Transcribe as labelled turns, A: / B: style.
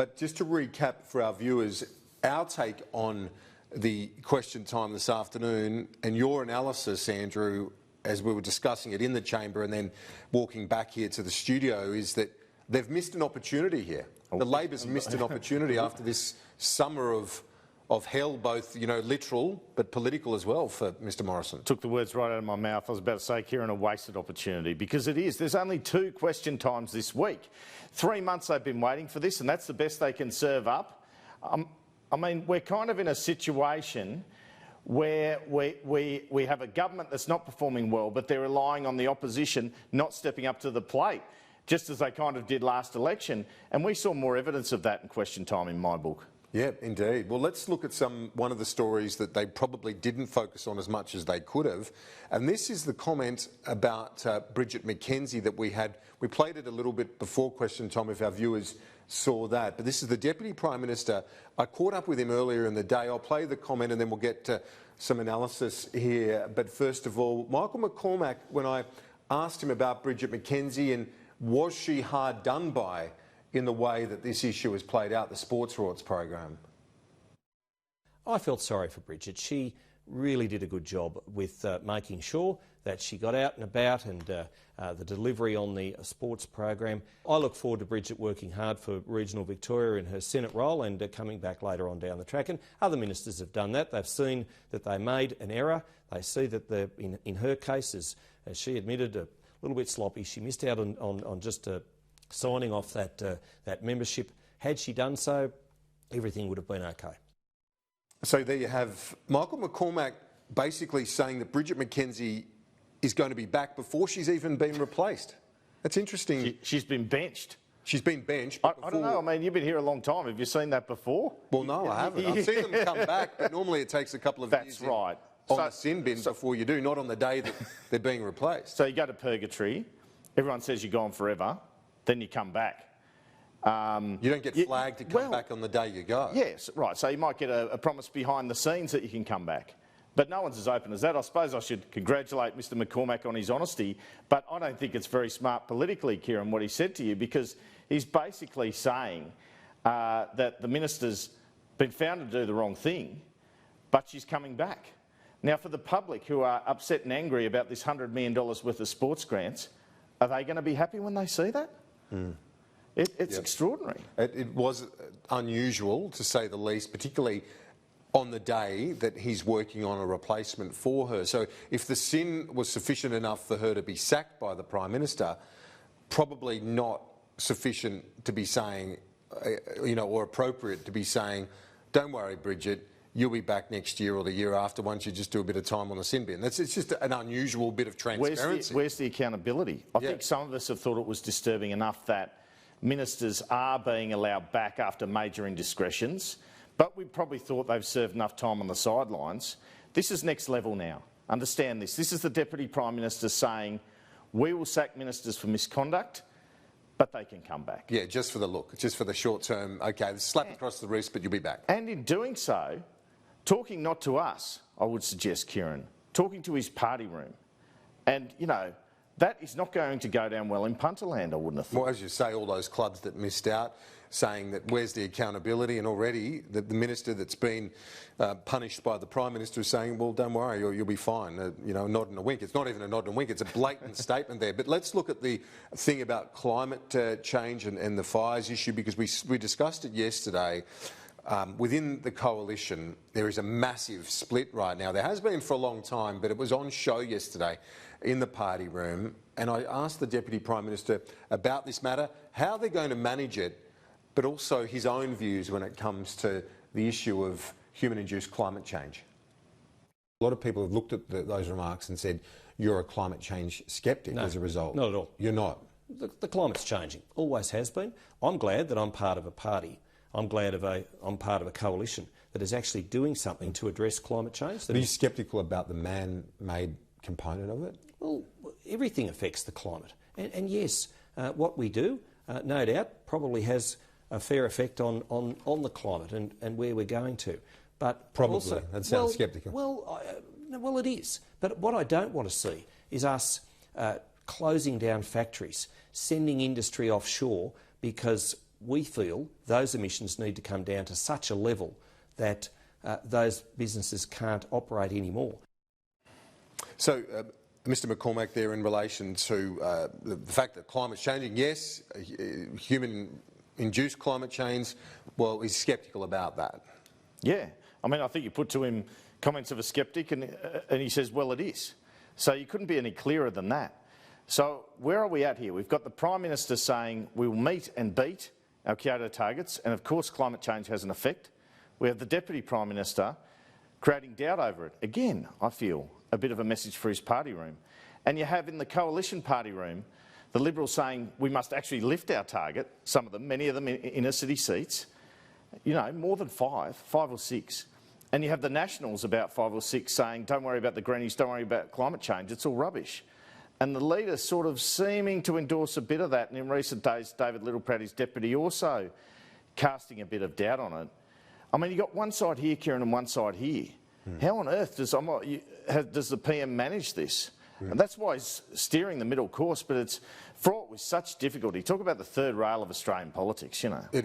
A: But just to recap for our viewers, our take on the question time this afternoon and your analysis, Andrew, as we were discussing it in the chamber and then walking back here to the studio, is that they've missed an opportunity here. The Labor's missed an opportunity after this summer of hell, both, you know, literal but political as well for Mr Morrison.
B: Took the words right out of my mouth. I was about to say, Kieran, a wasted opportunity, because it is. There's only 2 question times this week. 3 months they've been waiting for this, and that's the best they can serve up. I mean, we're kind of in a situation where we have a government that's not performing well, but they're relying on the opposition not stepping up to the plate, just as they kind of did last election. And we saw more evidence of that in question time in my book.
A: Yeah, indeed. Well, let's look at one of the stories that they probably didn't focus on as much as they could have. And this is the comment about Bridget McKenzie that we had. We played it a little bit before question time if our viewers saw that. But this is the Deputy Prime Minister. I caught up with him earlier in the day. I'll play the comment and then we'll get to some analysis here. But first of all, Michael McCormack, when I asked him about Bridget McKenzie and was she hard done by in the way that this issue has played out, the Sports Rorts program?
C: I felt sorry for Bridget. She really did a good job with making sure that she got out and about, and the delivery on the sports program. I look forward to Bridget working hard for regional Victoria in her Senate role and coming back later on down the track. And other ministers have done that. They've seen that they made an error. They see that in her case, as she admitted, a little bit sloppy. She missed out on just signing off that membership. Had she done so, everything would have been okay.
A: So there you have Michael McCormack basically saying that Bridget McKenzie is going to be back before she's even been replaced. That's interesting.
B: She's been benched.
A: She's been benched.
B: I don't know. I mean, you've been here a long time. Have you seen that before?
A: Well, no, I haven't. I've seen them come back, but normally it takes a couple of years.
B: That's right.
A: On the sin bin before you do, not on the day that they're being replaced.
B: So you go to purgatory. Everyone says you're gone forever. Then you come back.
A: You don't get flagged to come back on the day you go.
B: Yes, right. So you might get a promise behind the scenes that you can come back. But no one's as open as that. I suppose I should congratulate Mr McCormack on his honesty, but I don't think it's very smart politically, Kieran, what he said to you, because he's basically saying that the minister's been found to do the wrong thing, but she's coming back. Now, for the public who are upset and angry about this $100 million worth of sports grants, are they going to be happy when they see that? It's extraordinary.
A: It was unusual, to say the least, particularly on the day that he's working on a replacement for her. So if the sin was sufficient enough for her to be sacked by the Prime Minister, probably not sufficient to be saying, or appropriate to be saying, don't worry, Bridget, you'll be back next year or the year after once you just do a bit of time on the sin bin. It's just an unusual bit of transparency.
B: Where's the accountability? I think some of us have thought it was disturbing enough that ministers are being allowed back after major indiscretions, but we probably thought they've served enough time on the sidelines. This is next level now. Understand this. This is the Deputy Prime Minister saying, we will sack ministers for misconduct, but they can come back.
A: Yeah, just for the look, just for the short term. OK, slap across the wrist, but you'll be back.
B: And in doing so, talking not to us, I would suggest, Kieran, talking to his party room. And, that is not going to go down well in Punterland, I wouldn't have thought.
A: Well, as you say, all those clubs that missed out, saying that where's the accountability, and already the minister that's been punished by the Prime Minister is saying, well, don't worry, you'll be fine, a nod and a wink. It's not even a nod and a wink, it's a blatant statement there. But let's look at the thing about climate change and the fires issue, because we discussed it yesterday. Within the coalition, there is a massive split right now. There has been for a long time, but it was on show yesterday in the party room. And I asked the Deputy Prime Minister about this matter, how they're going to manage it, but also his own views when it comes to the issue of human-induced climate change. A lot of people have looked at those remarks and said, you're a climate change sceptic as a result.
C: Not at all.
A: You're not?
C: The climate's changing, always has been. I'm glad that I'm part of a party. I'm glad I'm part of a coalition that is actually doing something to address climate change.
A: Are you sceptical about the man-made component of it?
C: Well, everything affects the climate. And yes, what we do, no doubt, probably has a fair effect on the climate and where we're going to. But
A: probably,
C: also,
A: that sounds sceptical.
C: Well, it is. But what I don't want to see is us closing down factories, sending industry offshore because We feel those emissions need to come down to such a level that those businesses can't operate anymore.
A: So, Mr McCormack, there in relation to the fact that climate's changing, yes, human-induced climate change, well, he's sceptical about that.
B: Yeah. I mean, I think you put to him comments of a sceptic and he says, well, it is. So you couldn't be any clearer than that. So where are we at here? We've got the Prime Minister saying we will meet and beat our Kyoto targets, and of course climate change has an effect. We have the Deputy Prime Minister creating doubt over it. Again, I feel a bit of a message for his party room. And you have in the coalition party room the Liberals saying we must actually lift our target, some of them, many of them in inner city seats, you know, more than five or six. And you have the Nationals, about 5 or 6, saying don't worry about the Greenies, don't worry about climate change, it's all rubbish. And the leader sort of seeming to endorse a bit of that, and in recent days David Littleproud, his deputy, also casting a bit of doubt on it. I mean, you've got one side here, Kieran, and one side here. How on earth does the PM manage this? And that's why he's steering the middle course, but it's fraught with such difficulty. Talk about the third rail of Australian politics, you know.